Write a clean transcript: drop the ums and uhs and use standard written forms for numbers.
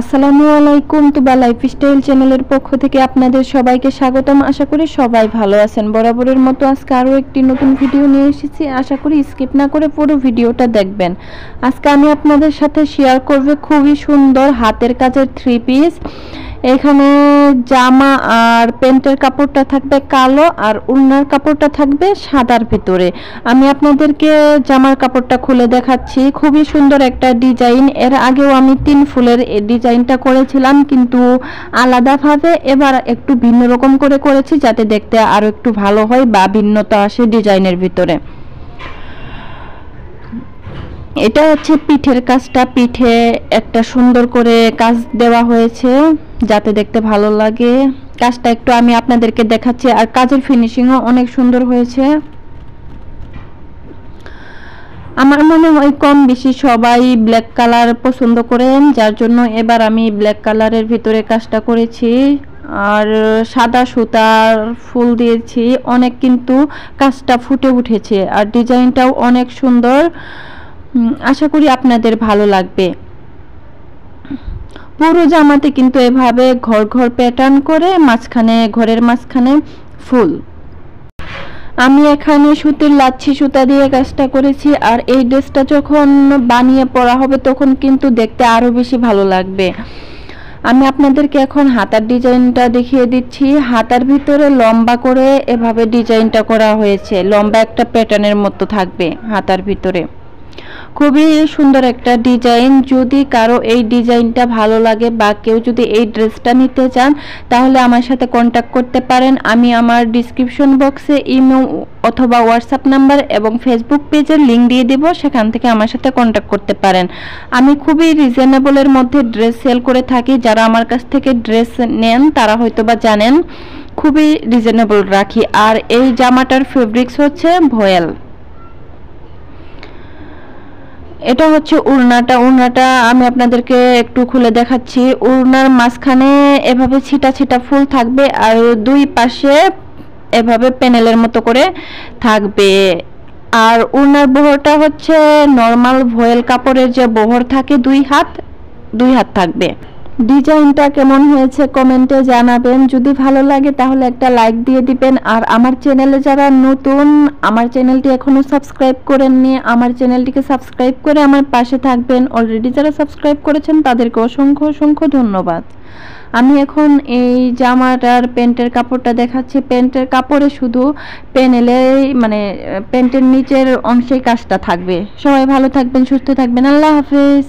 আসসালামু আলাইকুম। তুবা লাইফস্টাইল চ্যানেলের পক্ষ থেকে আপনাদের সবাইকে স্বাগতম। আশা করি সবাই ভালো আছেন। বরাবরের মতো আজকে আরও একটি নতুন ভিডিও নিয়ে এসেছি। আশা করি স্কিপ না করে পুরো ভিডিওটা দেখবেন। আজকে আমি আপনাদের সাথে শেয়ার করব খুবই সুন্দর হাতের কাজের থ্রি পিস। এখানে জামা আর প্যান্টের কাপড়টা থাকবে কালো আর ওড়নার কাপড়টা থাকবে সাদার ভিতরে। আমি আপনাদেরকে জামার কাপড়টা খুলে দেখাচ্ছি। খুবই সুন্দর একটা ডিজাইন। এর আগেও আমি 3 ফুলের এই ডিজাইনটা করেছিলাম, কিন্তু আলাদাভাবে এবার একটু ভিন্ন রকম করে করেছি যাতে দেখতে আরও একটু ভালো হয় বা ভিন্নতা আসে ডিজাইনের ভিতরে। এটা হচ্ছে পিঠের কাজটা। পিঠে একটা সুন্দর করে কাজ দেওয়া হয়েছে যাতে দেখতে ভালো লাগে। কাজটা একটু আমি আপনাদেরকে দেখাচ্ছি, আর কাজের ফিনিশিংও অনেক সুন্দর হয়েছে। আমার মনে হয় কম বেশি সবাই ব্ল্যাক কালার পছন্দ করেন, যার জন্য এবার আমি ব্ল্যাক কালারের ভিতরে কাজটা করেছি। আর সাদা সুতার ফুল দিয়েছি, অনেক কিন্তু কাজটা ফুটে উঠেছে আর ডিজাইনটাও অনেক সুন্দর। আশা করি আপনাদের ভালো লাগবে। পুরো জামাতে কিন্তু এভাবে ঘর ঘর প্যাটার্ন করে মাঝখানে, ঘরের মাঝখানে ফুল। আমি এখানে সুতির লাচ্ছি সুতা দিয়ে কাজটা করেছি, আর এই ড্রেসটা যখন বানিয়ে পরা হবে তখন কিন্তু দেখতে আরো বেশি ভালো লাগবে। আমি আপনাদেরকে এখন হাতার ডিজাইনটা দেখিয়ে দিচ্ছি। হাতার ভিতরে লম্বা করে এভাবে ডিজাইনটা করা হয়েছে, লম্বা একটা প্যাটার্নের মতো থাকবে হাতার ভিতরে। খুবই সুন্দর একটা ডিজাইন। যদি কারো এই ডিজাইনটা ভালো লাগে বা কেউ যদি এই ড্রেসটা নিতে চান তাহলে আমার সাথে কন্ট্যাক্ট করতে পারেন। আমি আমার ডিসক্রিপশন বক্সে ইমো অথবা হোয়াটসঅ্যাপ নাম্বার এবং ফেসবুক পেজের লিঙ্ক দিয়ে দেব, সেখান থেকে আমার সাথে কন্ট্যাক্ট করতে পারেন। আমি খুবই রিজনেবলের মধ্যে ড্রেস সেল করে থাকি। যারা আমার কাছ থেকে ড্রেস নেন তারা হয়তো বা জানেন, খুবই রিজনেবল রাখি। আর এই জামাটার ফেব্রিক্স হচ্ছে ভয়েল। এটা হচ্ছে ওড়নাটা। ওড়নাটা আমি আপনাদেরকে একটু খুলে দেখাচ্ছি। ওড়নার মাঝখানে এভাবে ছিটা ছিটা ফুল থাকবে আর দুই পাশে এভাবে প্যানেলের মতো করে থাকবে। আর ওড়নার বহরটা হচ্ছে নরমাল ভয়েল কাপড়ের যে বহর থাকে, দুই হাত থাকবে। ডিজাইনটা কেমন হয়েছে কমেন্টে জানাবেন। যদি ভালো লাগে তাহলে একটা লাইক দিয়ে দিবেন। আর আমার চ্যানেলে যারা নতুন, আমার চ্যানেলটি এখনো সাবস্ক্রাইব করেননি, আমার চ্যানেলটিকে সাবস্ক্রাইব করে আমার পাশে থাকবেন। অলরেডি যারা সাবস্ক্রাইব করেছেন তাদেরকে অসংখ্য অসংখ্য ধন্যবাদ। আমি এখন এই জামাটার প্যান্টের কাপড়টা দেখাচ্ছি। প্যান্টের কাপড়ে শুধু প্যানেলে মানে প্যান্টের নিচের অংশেই কাজটা থাকবে। সবাই ভালো থাকবেন, সুস্থ থাকবেন। আল্লাহ হাফেজ।